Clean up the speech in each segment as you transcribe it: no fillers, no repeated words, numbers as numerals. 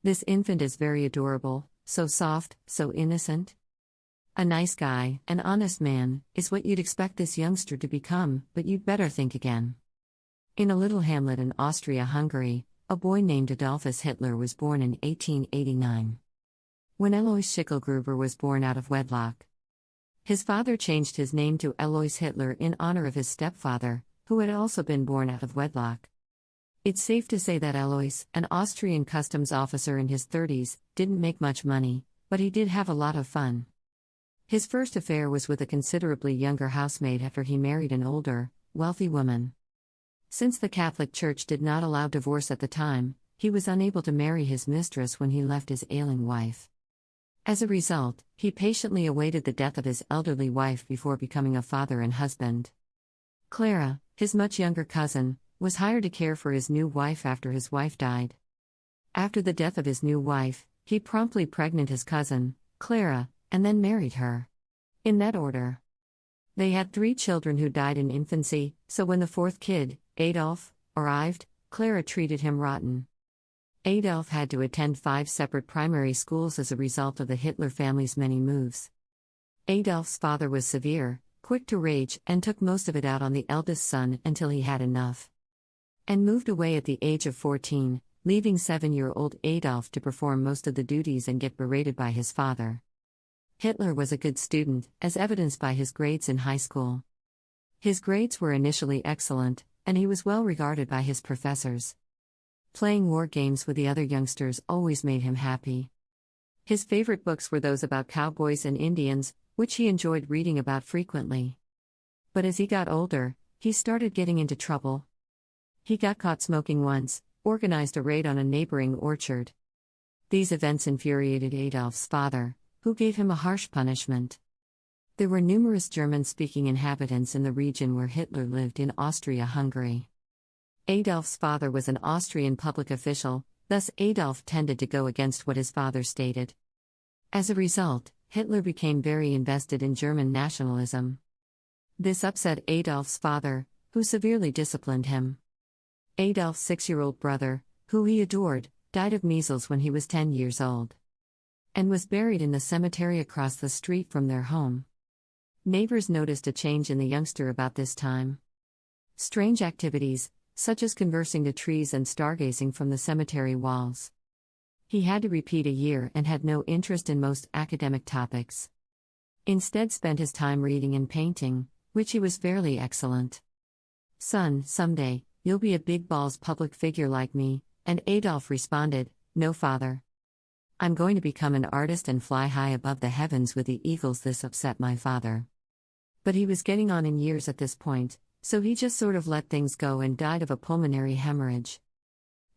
This infant is very adorable, so soft, so innocent. A nice guy, an honest man, is what you'd expect this youngster to become, but you'd better think again. In a little hamlet in Austria-Hungary, a boy named Adolphus Hitler was born in 1889. When Alois Schicklgruber was born out of wedlock, his father changed his name to Alois Hitler in honor of his stepfather, who had also been born out of wedlock. It's safe to say that Alois, an Austrian customs officer in his 30s, didn't make much money, but he did have a lot of fun. His first affair was with a considerably younger housemaid after he married an older, wealthy woman. Since the Catholic Church did not allow divorce at the time, he was unable to marry his mistress when he left his ailing wife. As a result, he patiently awaited the death of his elderly wife before becoming a father and husband. Clara, his much younger cousin, was hired to care for his new wife after his wife died. After the death of his new wife, he promptly pregnant his cousin, Clara, and then married her. In that order. They had 3 children who died in infancy, so when the 4th kid, Adolf, arrived, Clara treated him rotten. Adolf had to attend 5 separate primary schools as a result of the Hitler family's many moves. Adolf's father was severe, quick to rage, and took most of it out on the eldest son until he had enough. And moved away at the age of 14, leaving 7-year-old Adolf to perform most of the duties and get berated by his father. Hitler was a good student, as evidenced by his grades in high school. His grades were initially excellent, and he was well regarded by his professors. Playing war games with the other youngsters always made him happy. His favorite books were those about cowboys and Indians, which he enjoyed reading about frequently. But as he got older, he started getting into trouble. He got caught smoking once, organized a raid on a neighboring orchard. These events infuriated Adolf's father, who gave him a harsh punishment. There were numerous German-speaking inhabitants in the region where Hitler lived in Austria-Hungary. Adolf's father was an Austrian public official, thus Adolf tended to go against what his father stated. As a result, Hitler became very invested in German nationalism. This upset Adolf's father, who severely disciplined him. Adolf's 6-year-old brother, who he adored, died of measles when he was 10 years old, and was buried in the cemetery across the street from their home. Neighbors noticed a change in the youngster about this time. Strange activities, such as conversing to trees and stargazing from the cemetery walls. He had to repeat a year and had no interest in most academic topics. Instead spent his time reading and painting, which he was fairly excellent. "Son, someday, you'll be a big balls public figure like me," and Adolf responded, "No, father. I'm going to become an artist and fly high above the heavens with the eagles." This upset my father. But he was getting on in years at this point, so he just sort of let things go and died of a pulmonary hemorrhage.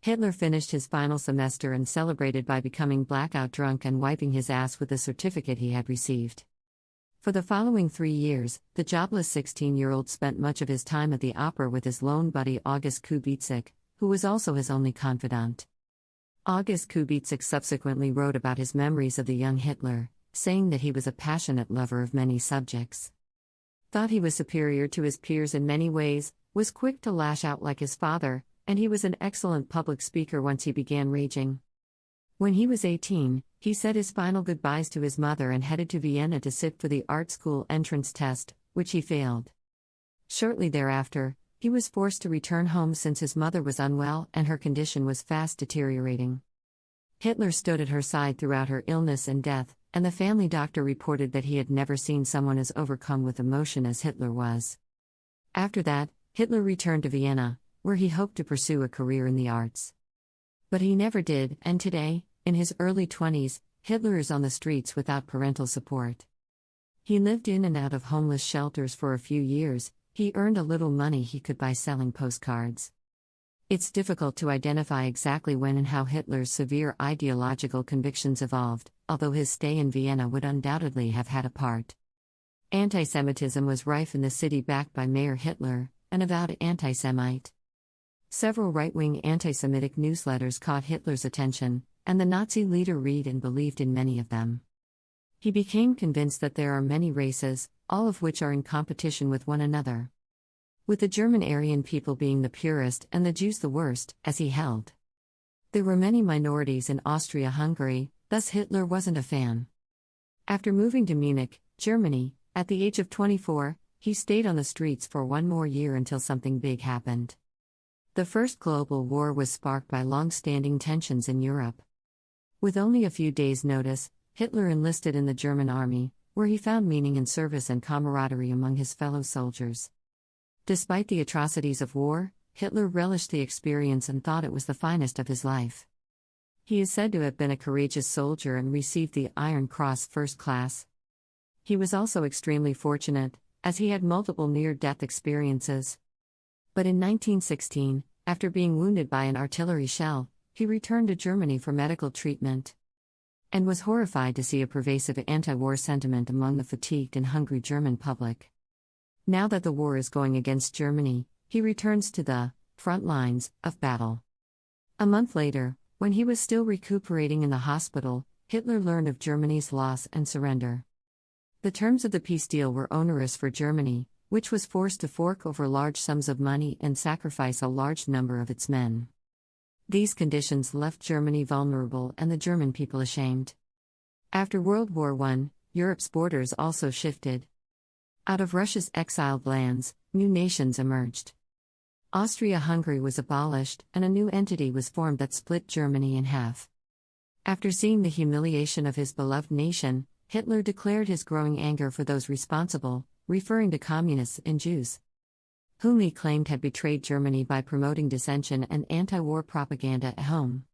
Hitler finished his final semester and celebrated by becoming blackout drunk and wiping his ass with the certificate he had received. For the following 3 years, the jobless 16-year-old spent much of his time at the opera with his lone buddy August Kubitschek, who was also his only confidant. August Kubitschek subsequently wrote about his memories of the young Hitler, saying that he was a passionate lover of many subjects. Thought he was superior to his peers in many ways, was quick to lash out like his father, and he was an excellent public speaker once he began raging. When he was 18, he said his final goodbyes to his mother and headed to Vienna to sit for the art school entrance test, which he failed. Shortly thereafter, he was forced to return home since his mother was unwell and her condition was fast deteriorating. Hitler stood at her side throughout her illness and death, and the family doctor reported that he had never seen someone as overcome with emotion as Hitler was. After that, Hitler returned to Vienna, where he hoped to pursue a career in the arts. But he never did, and today, in his early 20s, Hitler is on the streets without parental support. He lived in and out of homeless shelters for a few years. He earned a little money he could by selling postcards. It's difficult to identify exactly when and how Hitler's severe ideological convictions evolved, although his stay in Vienna would undoubtedly have had a part. Antisemitism was rife in the city backed by Mayor Hitler, an avowed anti-Semite. Several right-wing anti-Semitic newsletters caught Hitler's attention, and the Nazi leader read and believed in many of them. He became convinced that there are many races, all of which are in competition with one another, with the German Aryan people being the purest and the Jews the worst, as he held. There were many minorities in Austria-Hungary, thus Hitler wasn't a fan. After moving to Munich, Germany, at the age of 24, he stayed on the streets for one more year until something big happened. The First Global War was sparked by long-standing tensions in Europe. With only a few days' notice, Hitler enlisted in the German army, where he found meaning in service and camaraderie among his fellow soldiers. Despite the atrocities of war, Hitler relished the experience and thought it was the finest of his life. He is said to have been a courageous soldier and received the Iron Cross First Class. He was also extremely fortunate, as he had multiple near-death experiences. But in 1916, after being wounded by an artillery shell, he returned to Germany for medical treatment, and was horrified to see a pervasive anti-war sentiment among the fatigued and hungry German public. Now that the war is going against Germany, he returns to the front lines of battle. A month later, when he was still recuperating in the hospital, Hitler learned of Germany's loss and surrender. The terms of the peace deal were onerous for Germany, which was forced to fork over large sums of money and sacrifice a large number of its men. These conditions left Germany vulnerable and the German people ashamed. After World War I, Europe's borders also shifted. Out of Russia's exiled lands, new nations emerged. Austria-Hungary was abolished, and a new entity was formed that split Germany in half. After seeing the humiliation of his beloved nation, Hitler declared his growing anger for those responsible, referring to communists and Jews, whom he claimed had betrayed Germany by promoting dissension and anti-war propaganda at home.